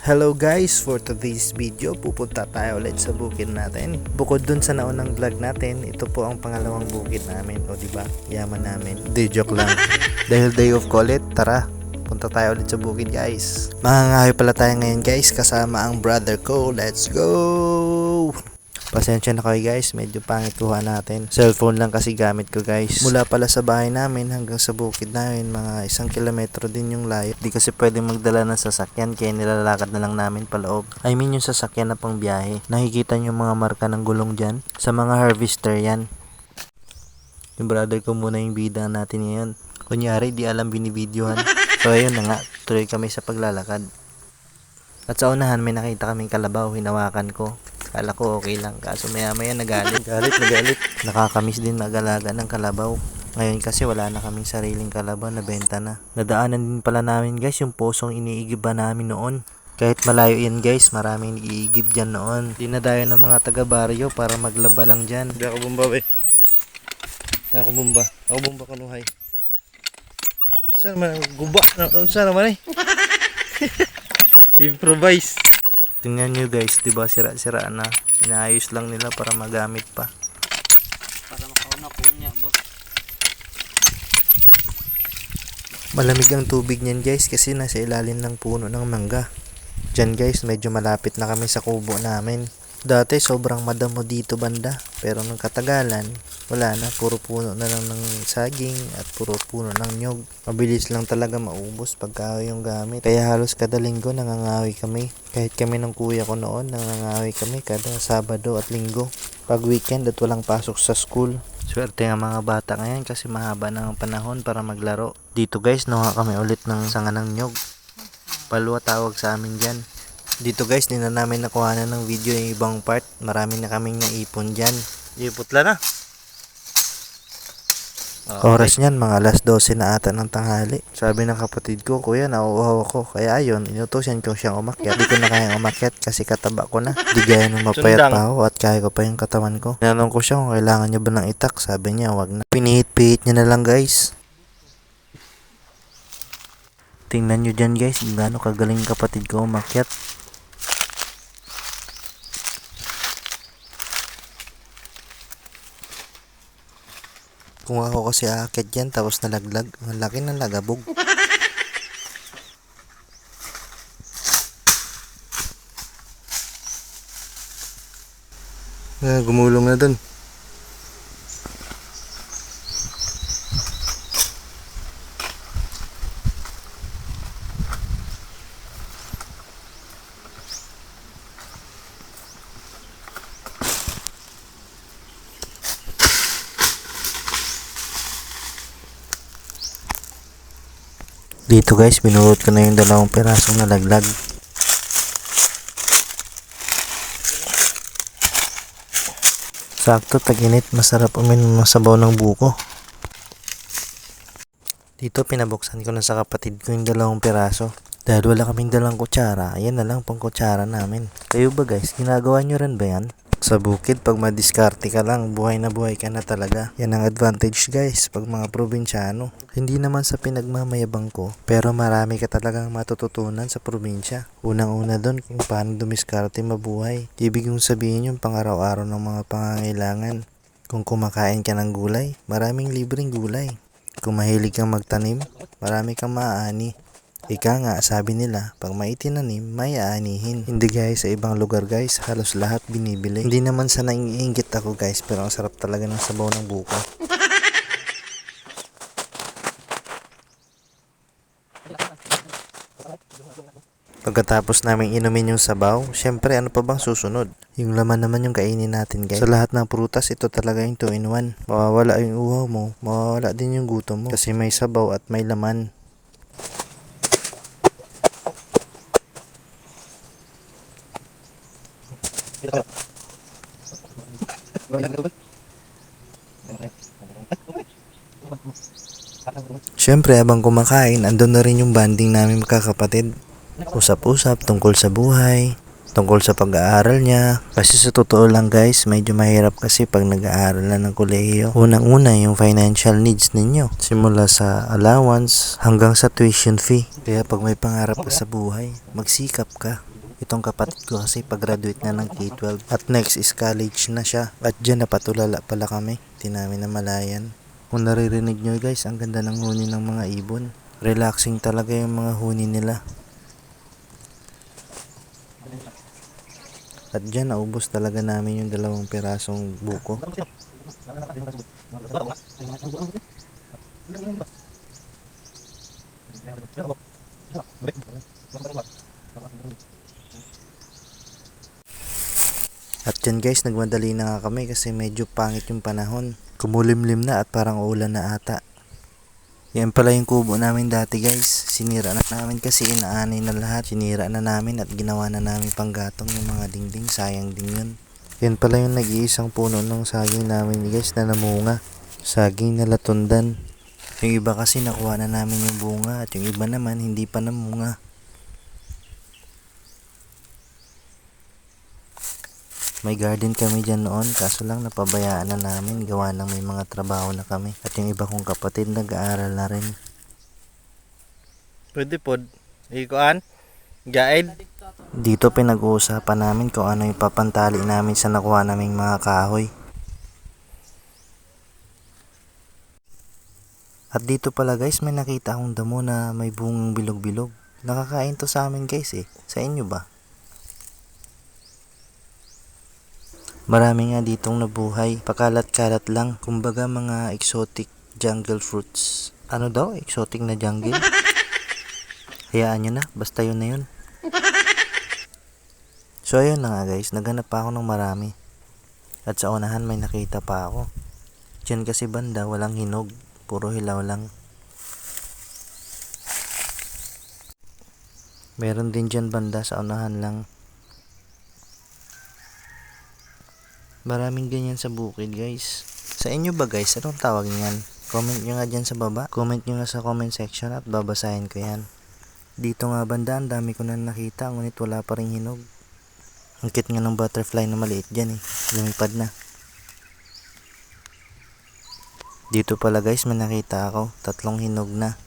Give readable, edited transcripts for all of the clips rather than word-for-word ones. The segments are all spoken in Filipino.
Hello guys, for today's video pupunta tayo ulit sa bukid natin. Bukod dun sa naunang vlog natin, ito po ang pangalawang bukid namin. O diba, yaman namin. Di joke lang. Dahil day of call it, tara, punta tayo ulit sa bukid guys. Mangangahoy pala tayo ngayon guys, kasama ang brother ko. Let's go! Pasensya na kayo guys, medyo pangit kuha natin. Cellphone lang kasi gamit ko guys. Mula pala sa bahay namin hanggang sa bukid namin, mga 1 kilometro din yung layo. Di kasi pwede magdala ng sasakyan kaya nilalakad na lang namin paloob. I mean yung sasakyan na pang biyahe. Nakikita nyo yung mga marka ng gulong dyan. Sa mga harvester yan. Yung brother ko muna yung bida natin ngayon. Kunyari di alam binibidyohan. So ayun na nga, tuloy kami sa paglalakad. At sa unahan may nakita kaming kalabaw, hinawakan ko. Kala ko okay lang, kaso maya maya nagalit. Nagalit. Nakakamiss din mag-alaga ng kalabaw. Ngayon kasi wala na kaming sariling kalabaw na benta na. Nadaanan din pala namin guys yung posong iniigiba namin noon. Kahit malayo yan guys, maraming iigib dyan noon. Dinadayo ng mga taga-baryo para maglaba lang dyan. Hindi ako bumba Ako bumba kanuhay. Saan naman ang guba? Saan naman Improvise. Tingnan nyo guys, diba sira-sira na. Inaayos lang nila para magamit pa. Para makauna-kunya ba? Malamig ang tubig niyan guys kasi nasa ilalim ng puno ng mangga. Diyan guys, medyo malapit na kami sa kubo namin. Dati sobrang madamo dito banda, pero nung katagalan, wala na, puro puno na lang ng saging at puro puno ng nyog. Mabilis lang talaga maubos pagka yung gamit. Kaya halos kada linggo nangangawi kami. Kahit kami ng kuya ko noon, nangangawi kami kada Sabado at Linggo. Pag weekend at walang pasok sa school. Swerte nga mga bata ngayon kasi mahaba na ang panahon para maglaro. Dito guys, nakuha kami ulit ng sanga ng nyog. Palwa tawag sa amin dyan. Dito guys, di na namin nakuha ng video yung ibang part. Marami na kaming naipon dyan. Iputla na. Oras niyan, mga alas 12 na ata ng tanghali. Sabi ng kapatid ko, kuya, nauuhaw ako. Kaya ayun, inutusan ko siyang umakyat. Di ko na kayang umakyat kasi kataba ko na. Di gaya nung mapayat pa ako at kaya ko pa yung katawan ko. Tinanong ko siya kung kailangan niya ba ng itak. Sabi niya, wag na. Pinihit-pihit niya na lang guys. Tingnan nyo dyan guys, gaano kagaling kapatid ko umakyat. Kung ako kasi aakyat dyan tapos nalaglag, ang laki ng lagabog. Gumulong na dun. Dito guys, binuhot ko na yung 2 pirasong nalaglag. Sakto, tag-init, masarap uminom ng sabaw ng buko. Dito pinabuksan ko na sa kapatid ko yung 2 piraso. Dahil wala kaming dalang kutsara, ayan na lang pang kutsara namin. Kayo ba guys, ginagawa nyo rin ba yan? Sa bukid, pag madiskarte ka lang, buhay na buhay ka na talaga. Yan ang advantage guys, pag mga probinsyano. Hindi naman sa pinagmamayabang ko, pero marami ka talagang matututunan sa probinsya. Unang-una doon kung paano dumiskarte mabuhay. Ibig kong sabihin yung pang-araw-araw ng mga pangangailangan. Kung kumakain ka ng gulay, maraming libreng gulay. Kung mahilig kang magtanim, marami kang maaani. Ika nga, sabi nila, pag may itinanim, may aanihin. Hindi guys, sa ibang lugar guys, halos lahat binibili. Hindi naman sa naiingit ako guys, pero ang sarap talaga ng sabaw ng buko. Pagkatapos namin inumin yung sabaw, syempre ano pa bang susunod? Yung laman naman yung kainin natin guys. Sa lahat ng prutas, ito talaga yung 2-in-1. Mawawala yung uhaw mo, mawawala din yung gutom mo. Kasi may sabaw at may laman. Siyempre, habang kumakain, andun na rin yung banding namin magkakapatid. Usap-usap tungkol sa buhay, tungkol sa pag-aaral niya. Kasi sa totoo lang guys, medyo mahirap kasi pag nag-aaral na ng kolehiyo. Unang-una yung financial needs ninyo. Simula sa allowance hanggang sa tuition fee. Kaya pag may pangarap ka sa buhay, magsikap ka. Itong kapatid ko kasi pag-graduate na ng K-12 at next is college na siya. At dyan napatulala pala kami. Di namin namalayan. Kung naririnig nyo guys, ang ganda ng huni ng mga ibon. Relaxing talaga yung mga huni nila. At dyan naubos talaga namin yung 2 pirasong buko. At dyan guys, nagmadali na nga kami kasi medyo pangit yung panahon. Kumulimlim na at parang uulan na ata. Yan pala yung kubo namin dati guys. Sinira na namin kasi inaanay na lahat. Sinira na namin at ginawa na namin panggatong yung mga dingding. Sayang din yun. Yan pala yung nag-iisang puno ng saging namin guys na namunga. Saging na latundan. Yung iba kasi nakuha na namin yung bunga at yung iba naman hindi pa namunga. May garden kami dyan noon kaso lang napabayaan na namin gawa ng may mga trabaho na kami. At yung iba kong kapatid nag-aaral na rin. Pwede pod. Ikuan? Guide? Dito pinag-uusapan namin kung ano yung papantali namin sa nakuha naming mga kahoy. At dito pala guys may nakita akong damo na may bungang bilog-bilog. Nakakain to sa amin guys eh. Sa inyo ba? Marami nga ditong nabuhay. Pakalat-kalat lang. Kumbaga mga exotic jungle fruits. Ano daw? Exotic na jungle? Hayaan nyo na. Basta yun na yun. So ayun na nga guys. Naghanap pa ako ng marami. At sa unahan may nakita pa ako. Diyan kasi banda walang hinog. Puro hilaw lang. Meron din dyan banda sa unahan lang. Maraming ganyan sa bukid guys. Sa inyo ba guys? Anong tawag niyan? Comment nyo nga dyan sa baba. Comment nyo nga sa comment section at babasahin ko yan. Dito nga banda, ang dami ko na nakita ngunit wala pa rin hinog. Ang cute nga ng butterfly na maliit dyan eh. Lumipad na. Dito pala guys may nakita ako. 3 hinog na.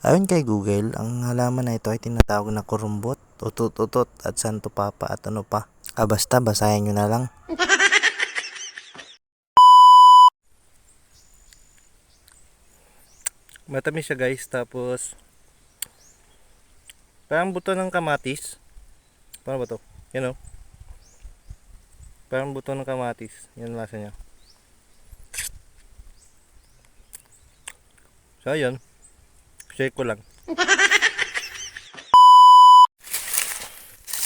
Ayon kay Google, ang halaman na ito ay tinatawag na kurumbot, utot-utot at santo papa at ano pa. Basta basahin nyo na lang. Matamis siya guys, tapos parang buto ng kamatis. Paano ba to? Yan o. Parang buto ng kamatis. Yan ang lasa niya. So ayun. Shake ko lang.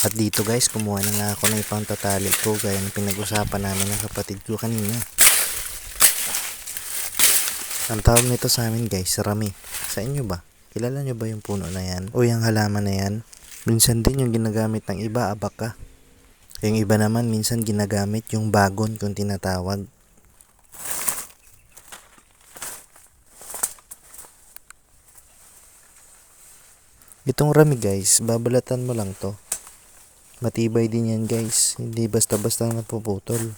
At dito guys, kumuha na nga ako ng ipang tatali ko gaya ng pinag-usapan namin ng kapatid ko kanina. Ang tawag nito sa amin guys, rami. Sa inyo ba? Kilala nyo ba yung puno na yan? O yung halaman na yan? Minsan din yung ginagamit ng iba, abaka. Yung iba naman minsan ginagamit yung bagon kung tinatawag. Itong rami guys, babalatan mo lang to. Matibay din yan guys, hindi basta-basta napuputol.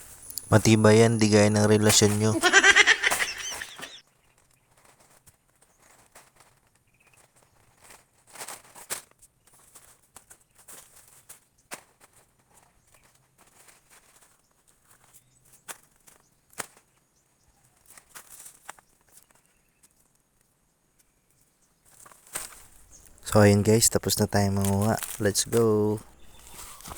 Matibay yan, di gaya ng relasyon nyo. So ayun guys, tapos na tayo manguha. Let's go.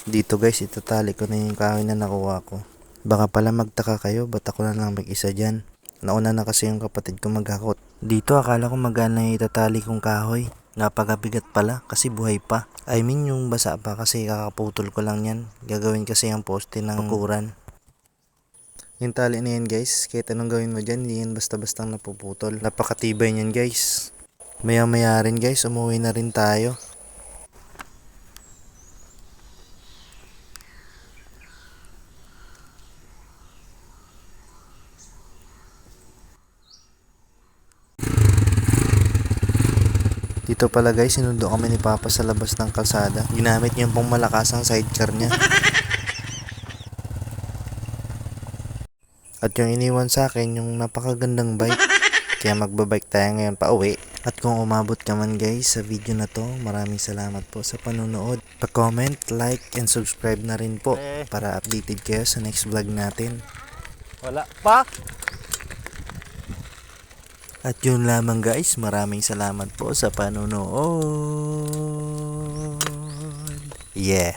Dito guys, itatali ko na yung kahoy na nakuha ko. Baka pala magtaka kayo, ba't ako na lang mag-isa dyan? Nauna na kasi yung kapatid ko maghakot. Dito akala ko magana yung itatali kong kahoy. Napakabigat pala kasi buhay pa. I mean yung basa pa kasi kakaputol ko lang yan. Gagawin kasi ang poste ng bakuran. Yung tali na yan guys, kahit anong gawin mo dyan, hindi yan basta-bastang napuputol. Napakatibay niyan guys. Maya-maya rin guys, umuwi na rin tayo. Dito pala guys, sinundo kami ni Papa sa labas ng kalsada. Ginamit niya pong malakas ang sidecar niya. At yung iniwan sa akin, yung napakagandang bike. Kaya magbabike tayo ngayon pa uwi. At kung umabot ka man guys sa video na to, maraming salamat po sa panonood. Pa-comment, like, and subscribe na rin po para updated kayo sa next vlog natin. Wala pa. At yun lamang guys, maraming salamat po sa panonood. Yeah.